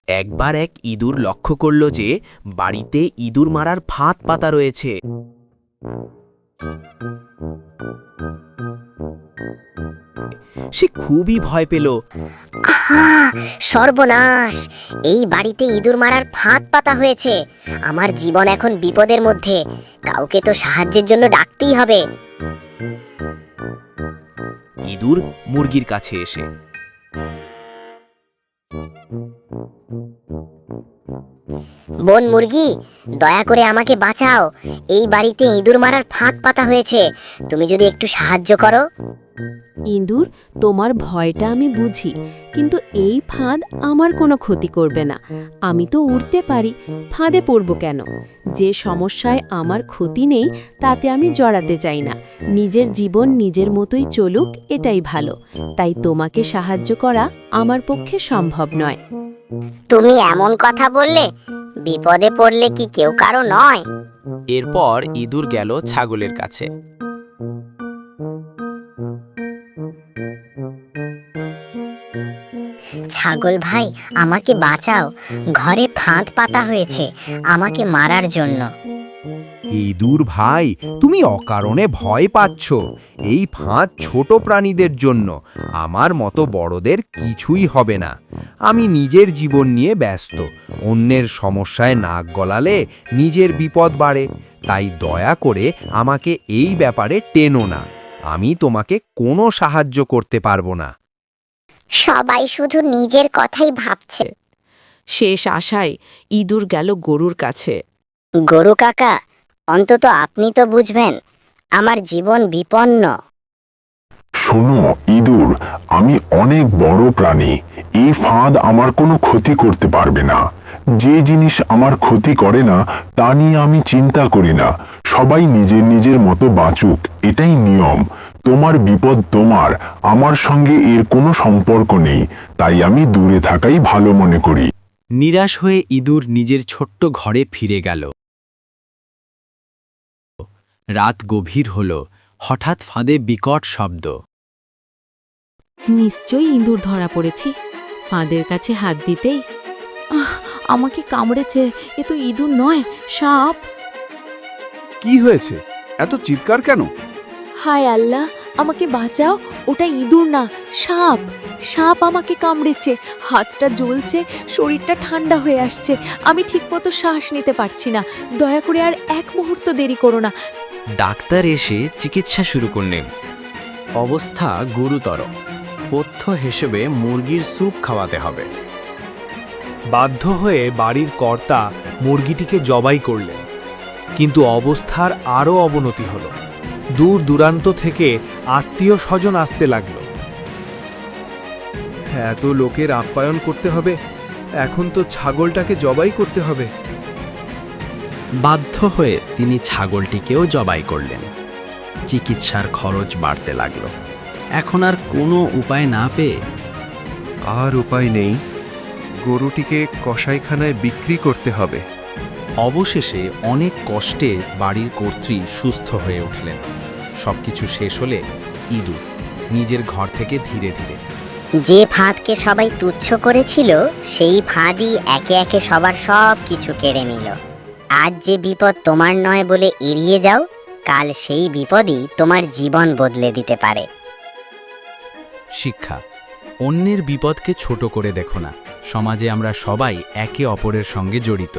একবার এক ইঁদুর লক্ষ্য করল যে বাড়িতে ইঁদুর মারার ফাঁদ পাতা রয়েছে। সে খুবই ভয় পেল। সর্বনাশ! এই বাড়িতে ইঁদুর মারার ফাঁদ পাতা হয়েছে। আমার জীবন এখন বিপদের মধ্যে। কাউকে তো সাহায্যের জন্য ডাকতেই হবে। ইঁদুর মুরগির কাছে এসে বোন মুরগি, দয়া করে আমাকে বাঁচাও। এই বাড়িতে ইঁদুর মারার ফাঁদ পাতা হয়েছে। তুমি যদি একটু সাহায্য করো। ইঁদুর, তোমার ভয়টা আমি বুঝি, কিন্তু এই ফাঁদ আমার কোনো ক্ষতি করবে না। আমি তো উড়তে পারি, ফাঁদে পড়ব কেন? যে সমস্যায় আমার ক্ষতি নেই তাতে আমি জড়াতে চাই না। নিজের জীবন নিজের মতোই চলুক, এটাই ভালো। তাই তোমাকে সাহায্য করা আমার পক্ষে সম্ভব নয়। তুমি এমন কথা বললে? বিপদে পড়লে কি কেউ কারো নয়? এরপর ইঁদুর গেল ছাগলের কাছে। ছাগল ভাই, আমাকে বাঁচাও। ঘরে ফাঁদ পাতা হয়েছে আমাকে মারার জন্য। ইঁদুর ভাই, তুমি অকারণে ভয় পাচ্ছ। এই ফাঁদ ছোট প্রাণীদের জন্য, আমার মতো বড়দের কিছুই হবে না। আমি নিজের জীবন নিয়ে ব্যস্ত। অন্যের সমস্যায় নাক গলালে নিজের বিপদ বাড়ে। তাই দয়া করে আমাকে এই ব্যাপারে টেনো না। আমি তোমাকে কোনো সাহায্য করতে পারবো না। সবাই শুধু নিজের কথাই ভাবছে। শেষ আশায় ইঁদুর গেল গরুর কাছে। গরু কাকা, অন্তত আপনি তো বুঝবেন, আমার জীবন বিপন্ন। শোনো ইঁদুর, আমি অনেক বড় প্রাণী। এই ফাঁদ আমার কোনো ক্ষতি করতে পারবে না। যে জিনিস আমার ক্ষতি করে না তা নিয়ে আমি চিন্তা করি না। সবাই নিজের নিজের মতো বাঁচুক, এটাই নিয়ম। তোমার বিপদ তোমার, আমার সঙ্গে এর কোনো সম্পর্ক নেই। তাই আমি দূরে থাকাই ভালো মনে করি। নিরাশ হয়ে ইঁদুর নিজের ছোট্ট ঘরে ফিরে গেল। রাত গভীর হল। হঠাৎ ফাঁদে বিকট শব্দ। নিশ্চয়ই ইঁদুর ধরা পড়েছি। ফাঁদের কাছে হাত দিতেই আমাকে কামড়েছে। এ তো ইঁদুর নয়, সাপ। কি হয়েছে? এত চিৎকার কেন? হায় আল্লাহ, আমাকে বাঁচাও। ওটা ইঁদুর না, সাপ। সাপ আমাকে কামড়েছে। হাতটা জ্বলছে, শরীরটা ঠান্ডা হয়ে আসছে। আমি ঠিকমতো শ্বাস নিতে পারছি না। দয়া করে আর এক মুহূর্ত দেরি করো না। ডাক্তার এসে চিকিৎসা শুরু করলেন। অবস্থা গুরুতর। পথ্য হিসেবে মুরগির স্যুপ খাওয়াতে হবে। বাধ্য হয়ে বাড়ির কর্তা মুরগিটিকে জবাই করলেন, কিন্তু অবস্থার আরও অবনতি হল। দূর দূরান্ত থেকে আত্মীয় স্বজন আসতে লাগল। এত লোকের আপ্যায়ন করতে হবে, এখন তো ছাগলটাকে জবাই করতে হবে। বাধ্য হয়ে তিনি ছাগলটিকেও জবাই করলেন। চিকিৎসার খরচ বাড়তে লাগল। এখন আর কোনো উপায় না পেয়ে আর উপায় নেই, গরুটিকে কসাইখানায় বিক্রি করতে হবে। অবশেষে অনেক কষ্টে বাড়ির কর্ত্রী সুস্থ হয়ে উঠলেন। সবকিছু শেষ হলে ইঁদুর নিজের ঘর থেকে ধীরে ধীরে। যে ফাঁদকে সবাই তুচ্ছ করেছিল, সেই ফাঁদই একে একে সবার সব কিছু কেড়ে নিল। আজ যে বিপদ তোমার নয় বলে এড়িয়ে যাও, কাল সেই বিপদই তোমার জীবন বদলে দিতে পারে। শিক্ষা: অন্যের বিপদকে ছোট করে দেখো না। সমাজে আমরা সবাই একে অপরের সঙ্গে জড়িত।